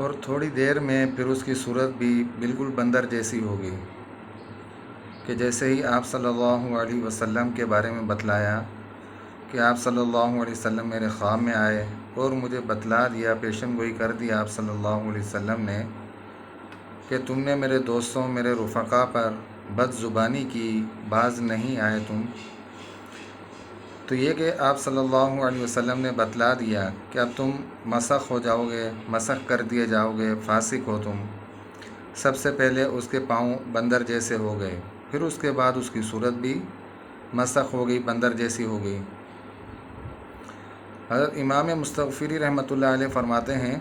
اور تھوڑی دیر میں پھر اس کی صورت بھی بالکل بندر جیسی ہو گئی کہ جیسے ہی آپ صلی اللہ علیہ وسلم کے بارے میں بتلایا کہ آپ صلی اللہ علیہ وسلم میرے خواب میں آئے اور مجھے بتلا دیا، پیشن گوئی کر دیا آپ صلی اللہ علیہ وسلم نے کہ تم نے میرے دوستوں میرے رفقا پر بد زبانی کی، باز نہیں آئے تم. تو یہ کہ آپ صلی اللہ علیہ وسلم نے بتلا دیا کہ اب تم مسخ ہو جاؤ گے، مسخ کر دیے جاؤ گے، فاسق ہو تم. سب سے پہلے اس کے پاؤں بندر جیسے ہو گئے، پھر اس کے بعد اس کی صورت بھی مسخ ہو گئی، بندر جیسی ہو گئی. حضرت امام مستغفری رحمۃ اللہ علیہ فرماتے ہیں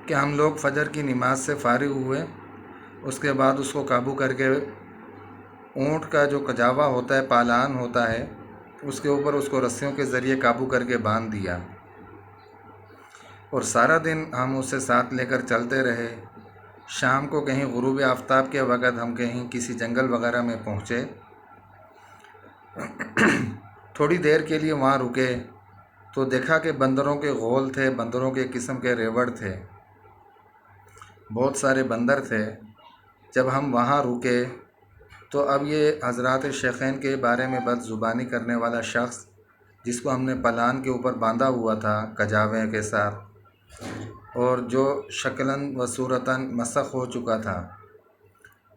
کہ ہم لوگ فجر کی نماز سے فارغ ہوئے، اس کے بعد اس کو قابو کر کے اونٹ کا جو کجاوا ہوتا ہے، پالان ہوتا ہے، اس کے اوپر اس کو رسیوں کے ذریعے قابو کر کے باندھ دیا، اور سارا دن ہم اسے ساتھ لے کر چلتے رہے. شام کو کہیں غروب آفتاب کے وقت ہم کہیں کسی جنگل وغیرہ میں پہنچے، تھوڑی دیر کے لیے وہاں رکے تو دیکھا کہ بندروں کے غول تھے، بندروں کے قسم کے ریوڑ تھے، بہت سارے بندر تھے. جب ہم وہاں رکے تو اب یہ حضرات شیخین کے بارے میں بد زبانی کرنے والا شخص جس کو ہم نے پلان کے اوپر باندھا ہوا تھا کجاوے کے ساتھ، اور جو شکلاً و صورتاً مسخ ہو چکا تھا،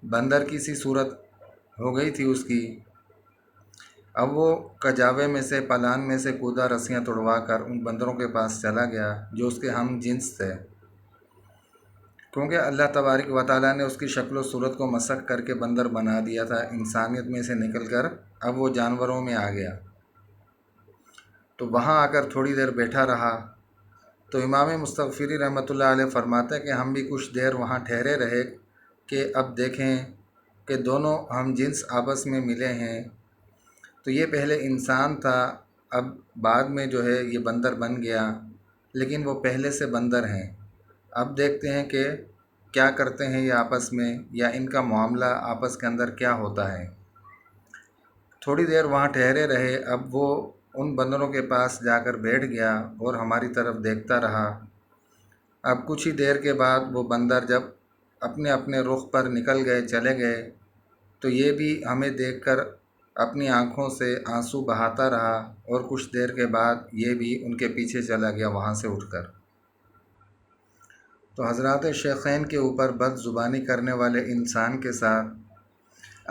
بندر کی سی صورت ہو گئی تھی اس کی، اب وہ کجاوے میں سے، پلان میں سے کودا، رسیاں توڑوا کر ان بندروں کے پاس چلا گیا جو اس کے ہم جنس تھے. کیونکہ اللہ تبارک و تعالیٰ نے اس کی شکل و صورت کو مسخ کر کے بندر بنا دیا تھا، انسانیت میں سے نکل کر اب وہ جانوروں میں آ گیا. تو وہاں آ کر تھوڑی دیر بیٹھا رہا. تو امام مستغفری رحمۃ اللہ علیہ فرماتے ہیں کہ ہم بھی کچھ دیر وہاں ٹھہرے رہے کہ اب دیکھیں کہ دونوں ہم جنس آپس میں ملے ہیں. تو یہ پہلے انسان تھا، اب بعد میں جو ہے یہ بندر بن گیا، لیکن وہ پہلے سے بندر ہیں. اب دیکھتے ہیں کہ کیا کرتے ہیں یہ آپس میں، یا ان کا معاملہ آپس کے اندر کیا ہوتا ہے. تھوڑی دیر وہاں ٹھہرے رہے. اب وہ ان بندروں کے پاس جا کر بیٹھ گیا اور ہماری طرف دیکھتا رہا. اب کچھ ہی دیر کے بعد وہ بندر جب اپنے اپنے رخ پر نکل گئے، چلے گئے، تو یہ بھی ہمیں دیکھ کر اپنی آنکھوں سے آنسو بہاتا رہا، اور کچھ دیر کے بعد یہ بھی ان کے پیچھے چلا گیا وہاں سے اٹھ کر. تو حضرات شیخین کے اوپر بد زبانی کرنے والے انسان کے ساتھ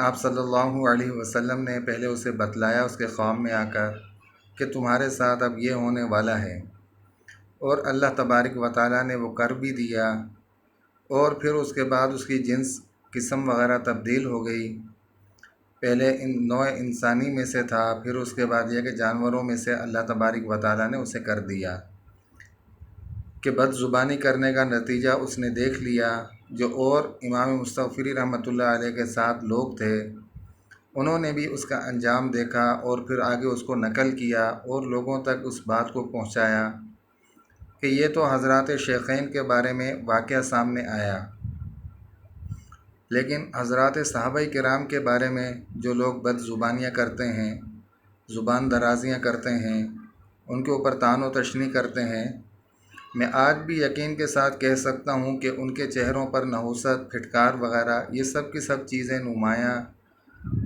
آپ صلی اللہ علیہ وسلم نے پہلے اسے بتلایا اس کے خواب میں آ کر کہ تمہارے ساتھ اب یہ ہونے والا ہے، اور اللہ تبارک و تعالیٰ نے وہ کر بھی دیا. اور پھر اس کے بعد اس کی جنس، قسم وغیرہ تبدیل ہو گئی. پہلے نوع انسانی میں سے تھا، پھر اس کے بعد یہ کہ جانوروں میں سے اللہ تبارک و تعالیٰ نے اسے کر دیا. کہ بد زبانی کرنے کا نتیجہ اس نے دیکھ لیا. جو اور امام مستغفری رحمۃ اللہ علیہ کے ساتھ لوگ تھے، انہوں نے بھی اس کا انجام دیکھا اور پھر آگے اس کو نقل کیا اور لوگوں تک اس بات کو پہنچایا کہ یہ تو حضرات شیخین کے بارے میں واقعہ سامنے آیا، لیکن حضرات صحابہ کرام کے بارے میں جو لوگ بد زبانیاں کرتے ہیں، زبان درازیاں کرتے ہیں، ان کے اوپر طعن و تشنیع کرتے ہیں، میں آج بھی یقین کے ساتھ کہہ سکتا ہوں کہ ان کے چہروں پر نحوست، پھٹکار وغیرہ یہ سب کی سب چیزیں نمایاں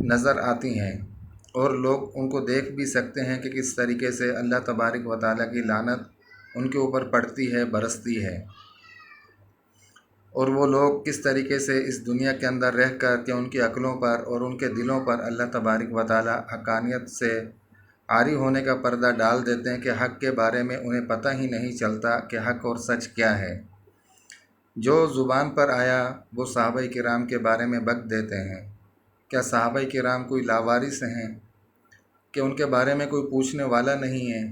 نظر آتی ہیں، اور لوگ ان کو دیکھ بھی سکتے ہیں کہ کس طریقے سے اللہ تبارک و تعالیٰ کی لعنت ان کے اوپر پڑتی ہے، برستی ہے، اور وہ لوگ کس طریقے سے اس دنیا کے اندر رہ کر کہ ان کی عقلوں پر اور ان کے دلوں پر اللہ تبارک و تعالیٰ حقانیت سے عاری ہونے کا پردہ ڈال دیتے ہیں کہ حق کے بارے میں انہیں پتہ ہی نہیں چلتا کہ حق اور سچ کیا ہے. جو زبان پر آیا وہ صحابہ کرام کے بارے میں بک دیتے ہیں. کیا صحابہ کرام کوئی لاوارث ہیں کہ ان کے بارے میں کوئی پوچھنے والا نہیں ہے؟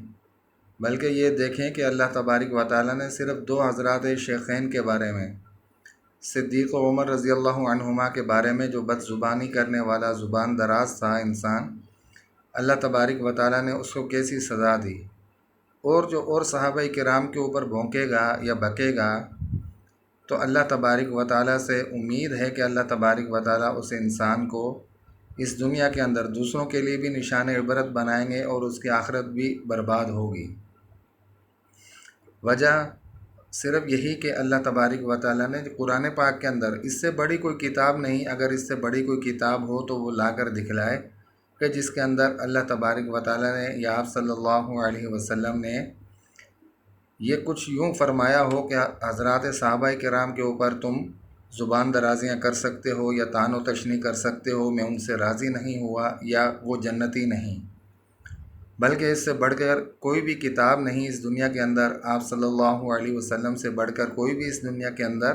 بلکہ یہ دیکھیں کہ اللہ تبارک و تعالیٰ نے صرف دو حضرات شیخین کے بارے میں، صدیق و عمر رضی اللہ عنہما کے بارے میں، جو بد زبانی کرنے والا زبان دراز تھا انسان، اللہ تبارک و تعالیٰ نے اس کو کیسی سزا دی. اور جو اور صحابہ کرام کے اوپر بھونکے گا یا بکے گا تو اللہ تبارک و تعالیٰ سے امید ہے کہ اللہ تبارک و تعالیٰ اس انسان کو اس دنیا کے اندر دوسروں کے لیے بھی نشان عبرت بنائیں گے اور اس کی آخرت بھی برباد ہوگی. وجہ صرف یہی کہ اللہ تبارک و تعالیٰ نے قرآن پاک کے اندر اس سے بڑی کوئی کتاب نہیں، اگر اس سے بڑی کوئی کتاب ہو تو وہ لا کر دکھلائے کہ جس کے اندر اللہ تبارک و تعالیٰ نے یا آپ صلی اللہ علیہ وسلم نے یہ کچھ یوں فرمایا ہو کہ حضرات صحابہ کرام کے اوپر تم زبان درازیاں کر سکتے ہو یا طعن و تشنیع کر سکتے ہو، میں ان سے راضی نہیں ہوا یا وہ جنتی نہیں، بلکہ اس سے بڑھ کر کوئی بھی کتاب نہیں اس دنیا کے اندر، آپ صلی اللہ علیہ وسلم سے بڑھ کر کوئی بھی اس دنیا کے اندر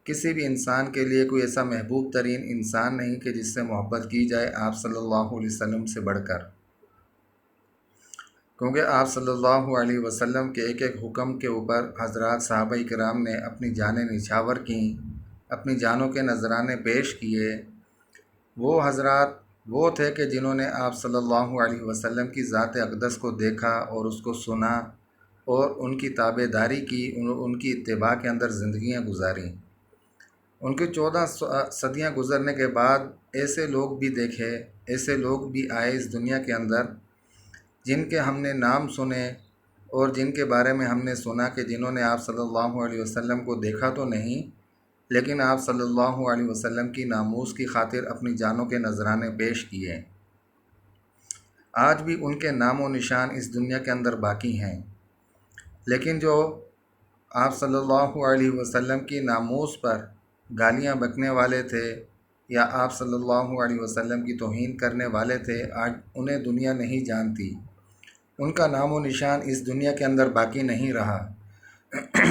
کسی بھی انسان کے لیے کوئی ایسا محبوب ترین انسان نہیں کہ جس سے محبت کی جائے آپ صلی اللہ علیہ وسلم سے بڑھ کر، کیونکہ آپ صلی اللہ علیہ وسلم کے ایک ایک حکم کے اوپر حضرات صحابہ کرام نے اپنی جانیں نچھاور کیں، اپنی جانوں کے نذرانے پیش کیے۔ وہ حضرات وہ تھے کہ جنہوں نے آپ صلی اللہ علیہ وسلم کی ذات اقدس کو دیکھا اور اس کو سنا اور ان کی تابع داری کی، ان کی اتباع کے اندر زندگیاں گزاریں۔ ان کی 14 صدیاں گزرنے کے بعد ایسے لوگ بھی دیکھے، ایسے لوگ بھی آئے اس دنیا کے اندر جن کے ہم نے نام سنے اور جن کے بارے میں ہم نے سنا کہ جنہوں نے آپ صلی اللہ علیہ وسلم کو دیکھا تو نہیں، لیکن آپ صلی اللہ علیہ وسلم کی ناموس کی خاطر اپنی جانوں کے نذرانے پیش کیے۔ آج بھی ان کے نام و نشان اس دنیا کے اندر باقی ہیں، لیکن جو آپ صلی اللہ علیہ وسلم کی ناموس پر گالیاں بکنے والے تھے یا آپ صلی اللہ علیہ وسلم کی توہین کرنے والے تھے، آج انہیں دنیا نہیں جانتی، ان کا نام و نشان اس دنیا کے اندر باقی نہیں رہا،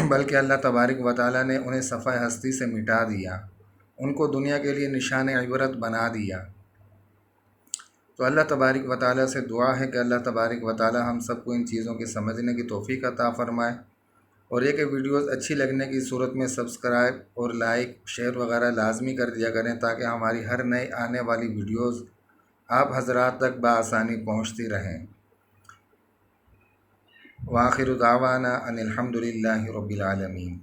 بلکہ اللہ تبارک و تعالیٰ نے انہیں صفحہ ہستی سے مٹا دیا، ان کو دنیا کے لیے نشان عبرت بنا دیا۔ تو اللہ تبارک و تعالیٰ سے دعا ہے کہ اللہ تبارک و تعالیٰ ہم سب کو ان چیزوں کے سمجھنے کی توفیق عطا فرمائے، اور یہ کہ ویڈیوز اچھی لگنے کی صورت میں سبسکرائب اور لائک شیئر وغیرہ لازمی کر دیا کریں، تاکہ ہماری ہر نئے آنے والی ویڈیوز آپ حضرات تک بآسانی پہنچتی رہیں۔ وآخر دعوانا ان الحمد للہ رب العالمین۔